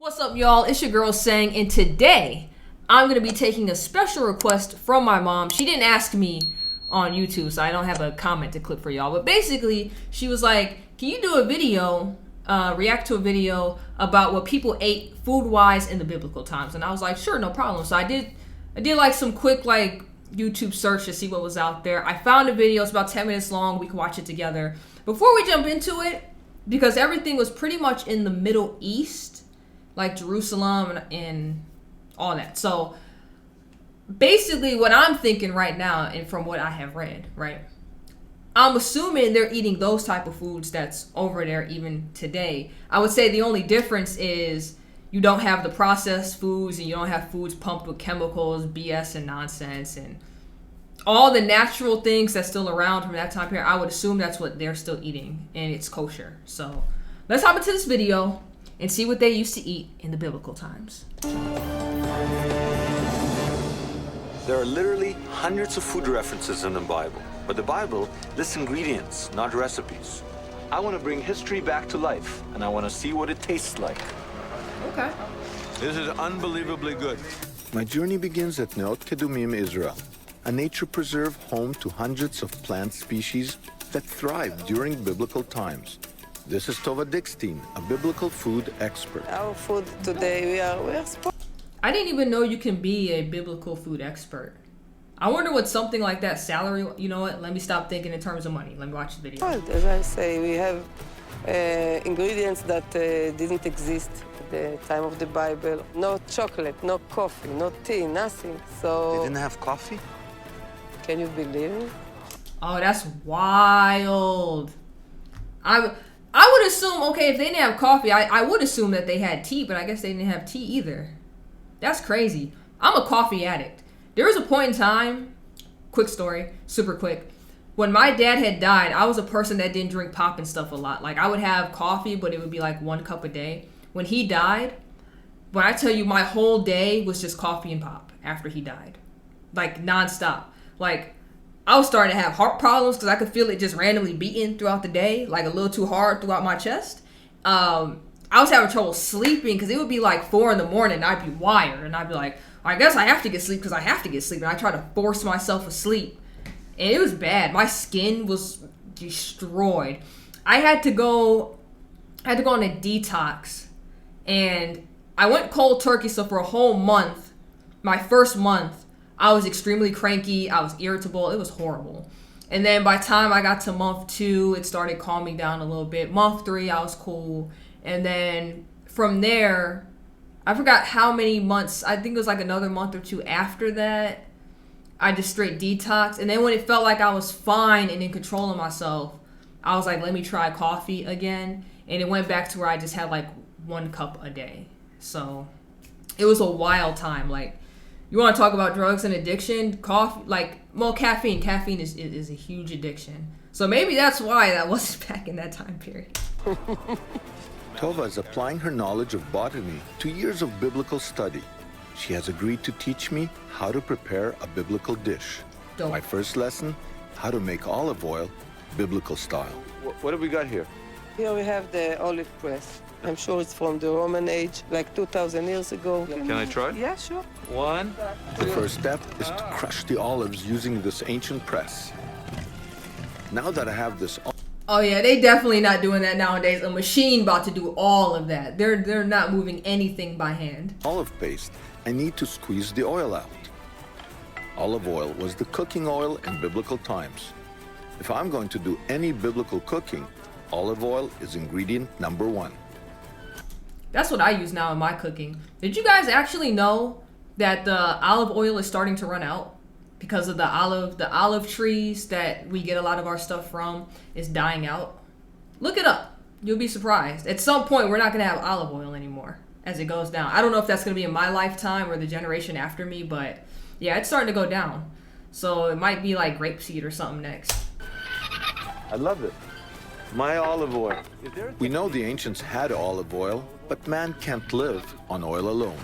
What's up, y'all? It's your girl Sang, and today I'm going to be taking a special request from my mom. She didn't ask me on YouTube, so I don't have a comment to clip for y'all. But basically, she was like, can you do a video, react to a video about what people ate food-wise in the biblical times? And I was like, sure, no problem. So I did like some quick like YouTube search to see what was out there. I found a video. It's about 10 minutes long. We can watch it together. Before we jump into it, because everything was pretty much in the Middle East, like Jerusalem and all that. So basically what I'm thinking right now, and from what I have read, right, I'm assuming they're eating those type of foods that's over there even today. I would say the only difference is you don't have the processed foods and you don't have foods pumped with chemicals, BS and nonsense, and all the natural things that's still around from that time period. I would assume that's what they're still eating, and it's kosher. So let's hop into this video and see what they used to eat in the biblical times. There are literally hundreds of food references in the Bible, but the Bible lists ingredients, not recipes. I want to bring history back to life, and I want to see what it tastes like. Okay. This is unbelievably good. My journey begins at Neot Kedumim, Israel, a nature preserve home to hundreds of plant species that thrived during biblical times. This is Tova Dickstein, a biblical food expert. Our food today, we are I didn't even know you can be a biblical food expert. I wonder what something like that salary, you know what, let me stop thinking in terms of money. Let me watch the video. As I say, we have ingredients that didn't exist at the time of the Bible. No chocolate, no coffee, no tea, nothing. So They didn't have coffee? can you believe it? Oh, that's wild. I would assume, okay, if they didn't have coffee, I would assume that they had tea, but I guess they didn't have tea either. That's crazy. I'm a coffee addict. There was a point in time, quick story, super quick, when my dad had died, I was a person that didn't drink pop and stuff a lot. Like, I would have coffee, but it would be like 1 cup a day. When he died, when I tell you my whole day was just coffee and pop after he died. Like, nonstop. Like, I was starting to have heart problems because I could feel it just randomly beating throughout the day, like a little too hard throughout my chest. I was having trouble sleeping because it would be like 4 in the morning and I'd be wired. And I'd be like, I guess I have to get sleep because I have to get sleep. And I try to force myself asleep. And it was bad. My skin was destroyed. I had to go on a detox. And I went cold turkey. So for a whole month, my first month, I was extremely cranky. I was irritable. It was horrible. And then by the time I got to month 2, it started calming down a little bit. Month 3, I was cool. And then from there, I forgot how many months. I think it was like another month or 2 after that. I just straight detox. And then when it felt like I was fine and in control of myself, I was like, let me try coffee again. And it went back to where I just had like 1 cup a day. So it was a wild time. Like, you want to talk about drugs and addiction? Coffee, like, well, caffeine. Caffeine is a huge addiction. So maybe that's why that wasn't back in that time period. Tova is applying her knowledge of botany to years of biblical study. She has agreed to teach me how to prepare a biblical dish. Dope. My first lesson, how to make olive oil biblical style. What have we got here? Here we have the olive press. I'm sure it's from the Roman age, like 2,000 years ago. Can I try? Yeah, sure. 1. The first step is to crush the olives using this ancient press. Now that I have this Oh yeah, they definitely not doing that nowadays. A machine about to do all of that. They're not moving anything by hand. olive paste, I need to squeeze the oil out. Olive oil was the cooking oil in biblical times. If I'm going to do any biblical cooking, olive oil is ingredient number 1. That's what I use now in my cooking. Did you guys actually know that the olive oil is starting to run out because of the olive trees that we get a lot of our stuff from is dying out? Look it up. You'll be surprised. At some point, we're not going to have olive oil anymore as it goes down. I don't know if that's going to be in my lifetime or the generation after me, but yeah, it's starting to go down. So it might be like grapeseed or something next. I love it. My olive oil. We know the ancients had olive oil, but man can't live on oil alone.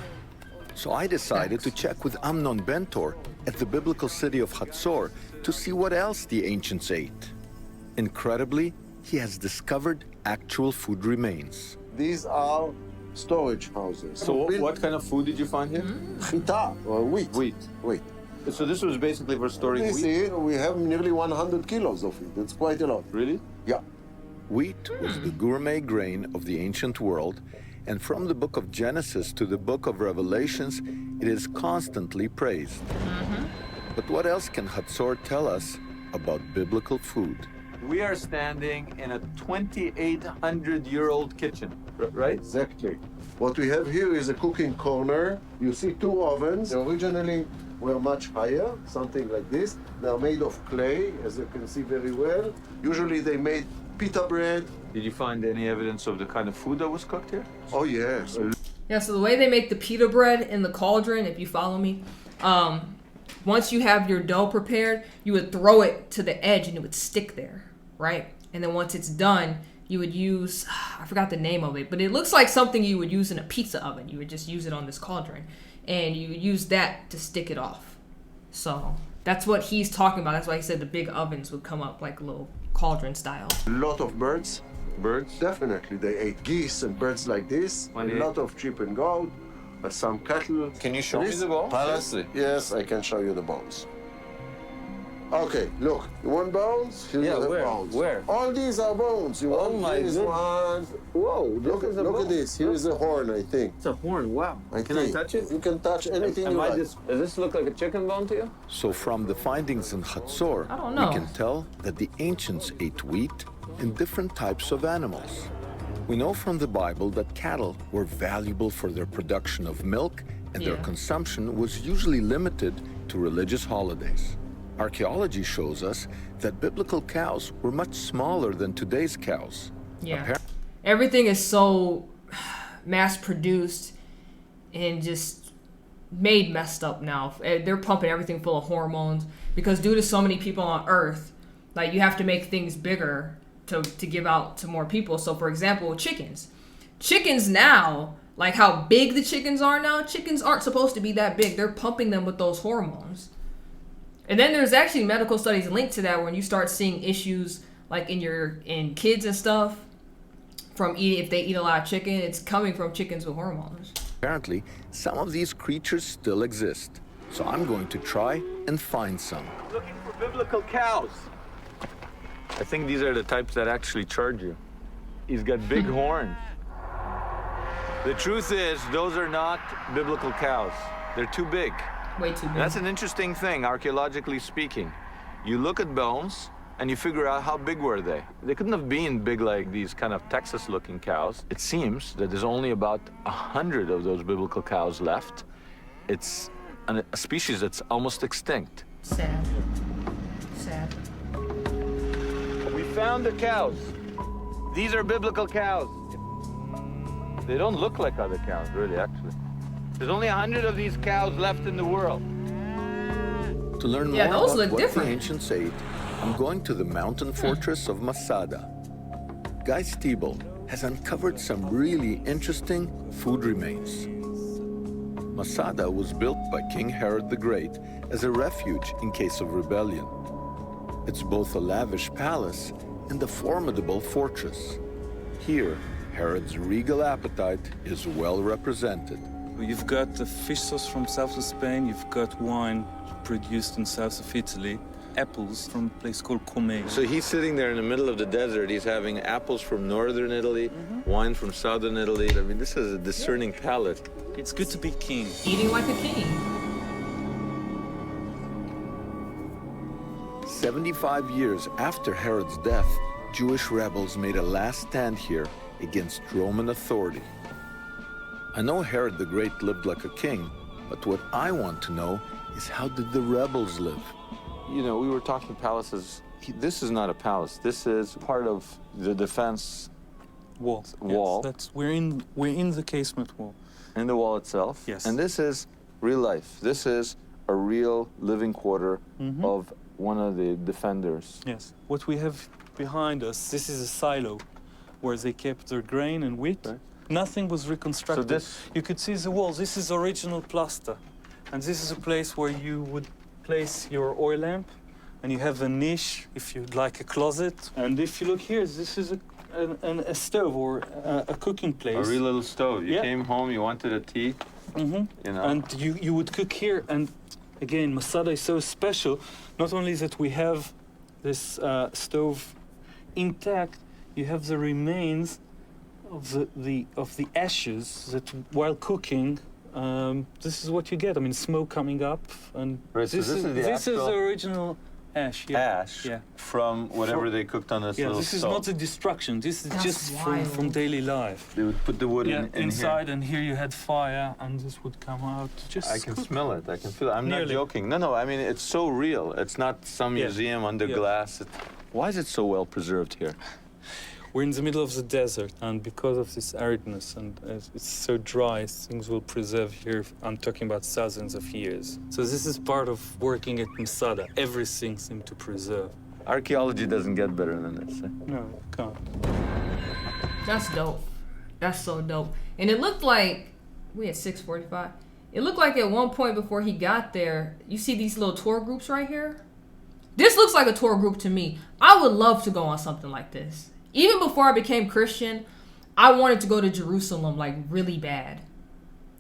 So I decided to check with Amnon Bentor at the biblical city of Hatzor to see what else the ancients ate. Incredibly, he has discovered actual food remains. These are storage houses. So what kind of food did you find here? Chita, or wheat. Wheat. So this was basically for storing You wheat? see, we have nearly 100 kilos of it. That's quite a lot. Really? Yeah. Wheat was the gourmet grain of the ancient world, and from the book of Genesis to the book of Revelations, it is constantly praised. But what else can Hatzor tell us about biblical food? We are standing in a 2,800-year-old kitchen, right? Exactly. What we have here is a cooking corner. You see two ovens. They originally were much higher, something like this. They are made of clay, as you can see very well. Usually they made pita bread. Did you find any evidence of the kind of food that was cooked here? Oh, yes. Yeah, so the way they make the pita bread in the cauldron, if you follow me, once you have your dough prepared, you would throw it to the edge and it would stick there, right? And then once it's done, you would use, I forgot the name of it, but it looks like something you would use in a pizza oven. You would just use it on this cauldron, and you would use that to stick it off. So that's what he's talking about. That's why he said the big ovens would come up like a little cauldron style. A lot of birds. Birds? Definitely. They ate geese and birds like this. A lot of sheep and goat. Some cattle. Can you show me the bones? Palace? Yes, I can show you the bones. Okay, look. You want bones? Here you have bones. Where? All these are bones. You want my one. Whoa, Look at this. Here is a horn, I think. It's a horn, wow. Can I touch it? You can touch anything you like. Does this look like a chicken bone to you? So from the findings in Hatzor, I don't know. we can tell that the ancients ate wheat and different types of animals. We know from the Bible that cattle were valuable for their production of milk, and their consumption was usually limited to religious holidays. Archaeology shows us that biblical cows were much smaller than today's cows. Yeah. Everything is so mass produced and just made messed up now. They're pumping everything full of hormones because due to so many people on Earth, like you have to make things bigger to give out to more people. So for example, chickens. Chickens now, like how big the chickens are now, chickens aren't supposed to be that big. They're pumping them with those hormones. And then there's actually medical studies linked to that when you start seeing issues like in kids and stuff from eating, if they eat a lot of chicken, it's coming from chickens with hormones. Apparently, some of these creatures still exist. So I'm going to try and find some. Looking for biblical cows. I think these are the types that actually charge you. He's got big horns. The truth is, those are not biblical cows. They're too big. Way too big. That's an interesting thing, archaeologically speaking. You look at bones, and you figure out how big were they. They couldn't have been big like these kind of Texas-looking cows. It seems that there's only about 100 of those biblical cows left. It's a species that's almost extinct. Sad. Sad. We found the cows. These are biblical cows. They don't look like other cows, really, actually. There's only 100 of these cows left in the world. To learn Yeah, more those about look what different. the ancients ate, I'm going to the mountain fortress of Masada. Guy Stiebel has uncovered some really interesting food remains. Masada was built by King Herod the Great as a refuge in case of rebellion. It's both a lavish palace and a formidable fortress. Here, Herod's regal appetite is well represented. You've got the fish sauce from south of Spain, you've got wine produced in south of Italy, apples from a place called Comé. So he's sitting there in the middle of the desert. He's having apples from northern Italy, wine from southern Italy. I mean, this is a discerning palate. It's good to be king. Eating like a king. 75 years after Herod's death, Jewish rebels made a last stand here against Roman authority. I know Herod the Great lived like a king, but what I want to know is how did the rebels live? You know, we were talking palaces. This is not a palace. This is part of the defense Wall. Wall. Yes, we're in the casement wall. in the wall itself. Yes. And this is real life. This is a real living quarter of one of the defenders. Yes. What we have behind us, this is a silo where they kept their grain and wheat. Right. Nothing was reconstructed. So this- You could see the walls. This is original plaster. And this is a place where you would place your oil lamp. And you have a niche, if you'd like a closet. And if you look here, this is a a stove or a cooking place. A real little stove. You Yeah. came home, you wanted a tea. Mm-hmm. You know. And you would cook here. And again, Masada is so special. Not only that we have this stove intact, you have the remains of the ashes that while cooking, this is what you get. I mean, smoke coming up, and Right, so this is the this is actual the original ash. Yeah. ash Yeah. from whatever they cooked on this Yeah, little this is stove. not a destruction. This is That's just wild. from daily life. They would put the wood Yeah, in inside, here. and here you had fire, and this would come out. Just I can cook. smell it. I can feel it. I'm Nearly. not joking. No, I mean, it's so real. It's not some Yeah. museum under Yeah. glass. Why is it so well preserved here? We're in the middle of the desert, and because of this aridness and it's so dry, things will preserve here. I'm talking about thousands of years. So this is part of working at Masada. Everything seems to preserve. Archaeology doesn't get better than this. Eh? No, it can't. That's dope. That's so dope. And it looked like we had 6:45. It looked like at one point before he got there, you see these little tour groups right here. This looks like a tour group to me. I would love to go on something like this. Even before I became Christian, I wanted to go to Jerusalem like really bad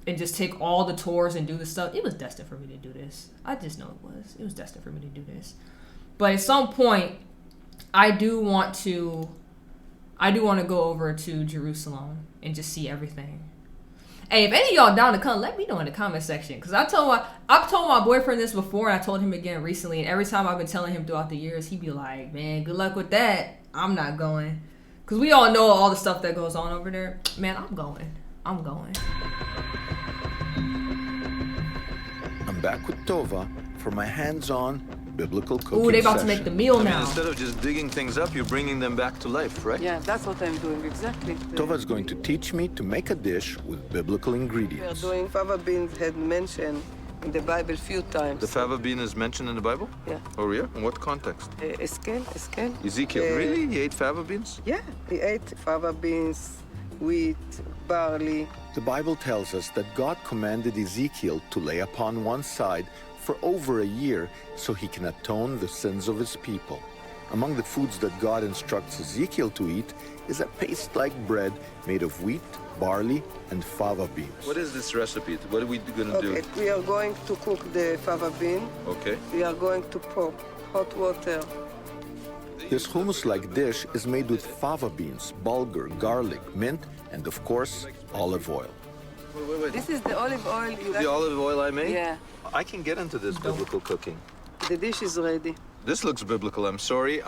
and just take all the tours and do the stuff. It was destined for me to do this. I just know it was. It was destined for me to do this. But at some point, I do want to go over to Jerusalem and just see everything. Hey, if any of y'all down to come, let me know in the comment section. Because I've told my boyfriend this before, and I told him again recently. And every time I've been telling him throughout the years, he'd be like, man, good luck with that. I'm not going. Because we all know all the stuff that goes on over there. Man, I'm going. I'm back with Tova for my hands-on biblical cooking Ooh, they about to session. make the meal I mean, now. instead of just digging things up, you're bringing them back to life, right? Yeah, that's what I'm doing, exactly. Tova's going to teach me to make a dish with biblical We are ingredients. doing fava beans had mentioned in the Bible few times. The fava bean is mentioned in the Bible? Yeah. Oh, yeah? In what context? Eskel. Ezekiel. Really? He ate fava beans? Yeah, he ate fava beans, wheat, barley. The Bible tells us that God commanded Ezekiel to lay upon one side for over a year so he can atone the sins of his people. Among the foods that God instructs Ezekiel to eat is a paste-like bread made of wheat, barley, and fava beans. What is this recipe? What are we going to Okay, we are going to cook the fava bean. Okay. We are going to pour hot water. This hummus-like dish is made with fava beans, bulgur, garlic, mint, and of course, olive oil. Wait. This is the olive oil. The olive oil I made? Yeah, I can get into this biblical cooking. the dish is ready. This looks biblical. I'm sorry,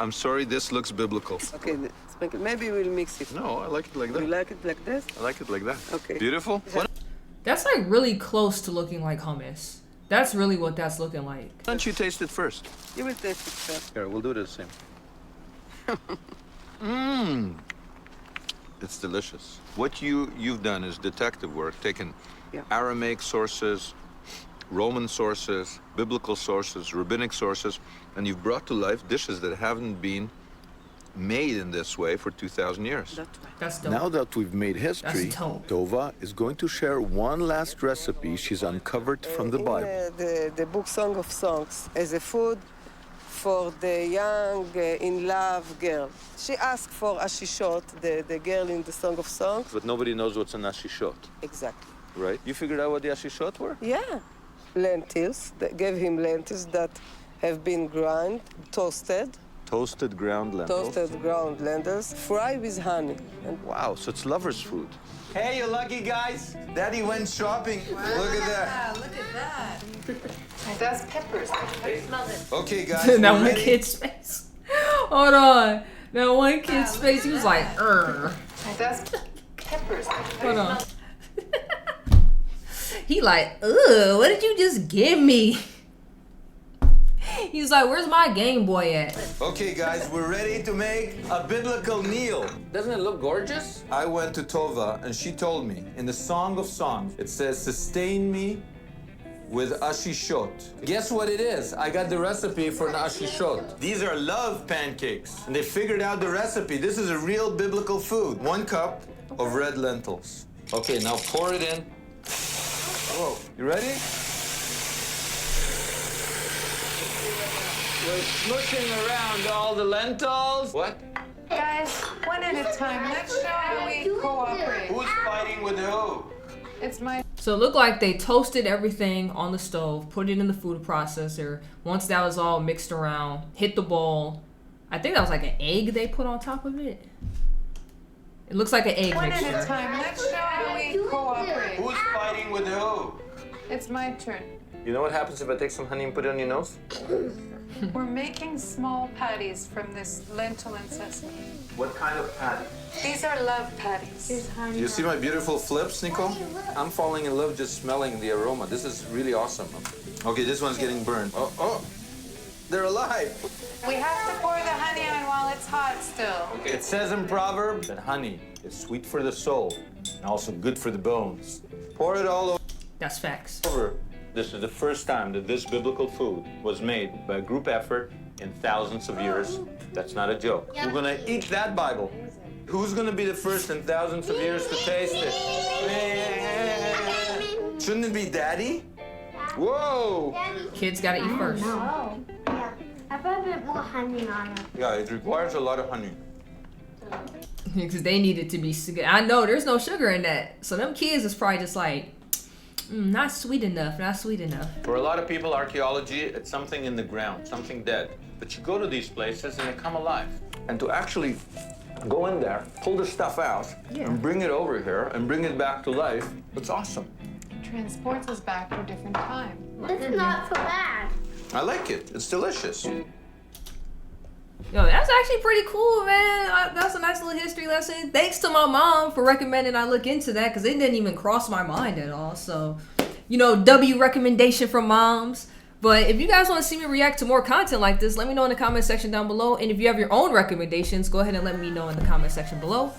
this looks biblical. Okay, sprinkle. Maybe we'll mix it. No, I like it like You that. like it like this? I like it like that. Okay. Beautiful. That's like really close to looking like hummus. That's really what that's looking like. Why don't you taste it first? You will taste it first. Here, we'll do the same. Mmm. It's delicious. What you've done is detective work, taken Yeah. Aramaic sources, Roman sources, biblical sources, rabbinic sources, and you've brought to life dishes that haven't been made in this way for 2,000 years. That's right. That's dope. Now that we've made history, That's dope. Tova is going to share one last recipe she's uncovered from the In Bible. the book Song of Songs as a food for the young in love girl. She asked for ashishot, the girl in the Song of Songs. But nobody knows what's an ashishot, Exactly. right? You figured out what the ashishot were? Yeah. Lentils. They gave him lentils that have been ground, toasted, Toasted ground lentils. toasted ground lentils, fried with honey. And Wow, so it's lover's food. Hey, you lucky guys. Daddy went shopping. Look at that. Look at that. That's peppers. Smell it. Okay, guys. that we're one ready. kid's face. Hold on. That one kid's face, he was like, That's peppers. Hold on. He like, ugh, what did you just give me? He's like, where's my Game Boy at? Okay, guys, we're ready to make a biblical meal. Doesn't it look gorgeous? I went to Tova and she told me in the Song of Songs, it says, sustain me with ashishot. Guess what it is? I got the recipe for an ashishot. These are love pancakes. And they figured out the recipe. This is a real biblical food. 1 cup of red lentils. Okay, now pour it in. Whoa, you ready? We're smushing around all the lentils. What? Guys, one at a time. Let's show how we cooperate. Who's fighting with who? It's my So it looked like they toasted everything on the stove, put it in the food processor. Once that was all mixed around, hit the bowl. I think that was like an egg they put on top of it. It looks like an egg one at a mixture. time. Let's show how we cooperate. Who's fighting with who? It's my turn. You know what happens if I take some honey and put it on your nose? We're making small patties from this lentil and sesame. What kind of patty? These are love patties. Do you see my beautiful flips, Nico? I'm falling in love just smelling the aroma. This is really awesome. Okay, this one's getting burned. Oh, they're alive. We have to pour the honey on while it's hot still. Okay. It says in Proverbs that honey is sweet for the soul and also good for the bones. Pour it all That's facts. over. This is the first time that this biblical food was made by a group effort in thousands of years. That's not a joke. We're gonna eat that Bible. Who's gonna be the first in thousands of years to taste it? Shouldn't it be Daddy? Whoa! Kids gotta eat first. No. Yeah. I put a bit more honey on it. Yeah, it requires a lot of honey. Because they need it to be. I know there's no sugar in that. So them kids is probably just like, not sweet enough, not sweet enough. For a lot of people, archaeology, it's something in the ground, something dead. But you go to these places and they come alive. And to actually go in there, pull the stuff out, and bring it over here and bring it back to life, it's awesome. Transports us back to a different time. It's not so bad. I like it. It's delicious. Yo, that's actually pretty cool, man. That's a nice little history lesson. Thanks to my mom for recommending I look into that, because it didn't even cross my mind at all. So, W recommendation from moms. But if you guys want to see me react to more content like this, let me know in the comment section down below. And if you have your own recommendations, go ahead and let me know in the comment section below.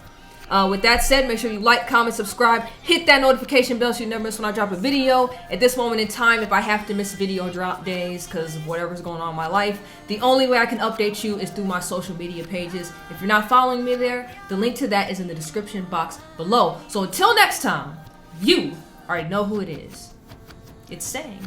With that said, make sure you like, comment, subscribe, hit that notification bell so you never miss when I drop a video. At this moment in time, if I have to miss video drop days because of whatever's going on in my life, the only way I can update you is through my social media pages. If you're not following me there, the link to that is in the description box below. So until next time, you already know who it is. It's Sang.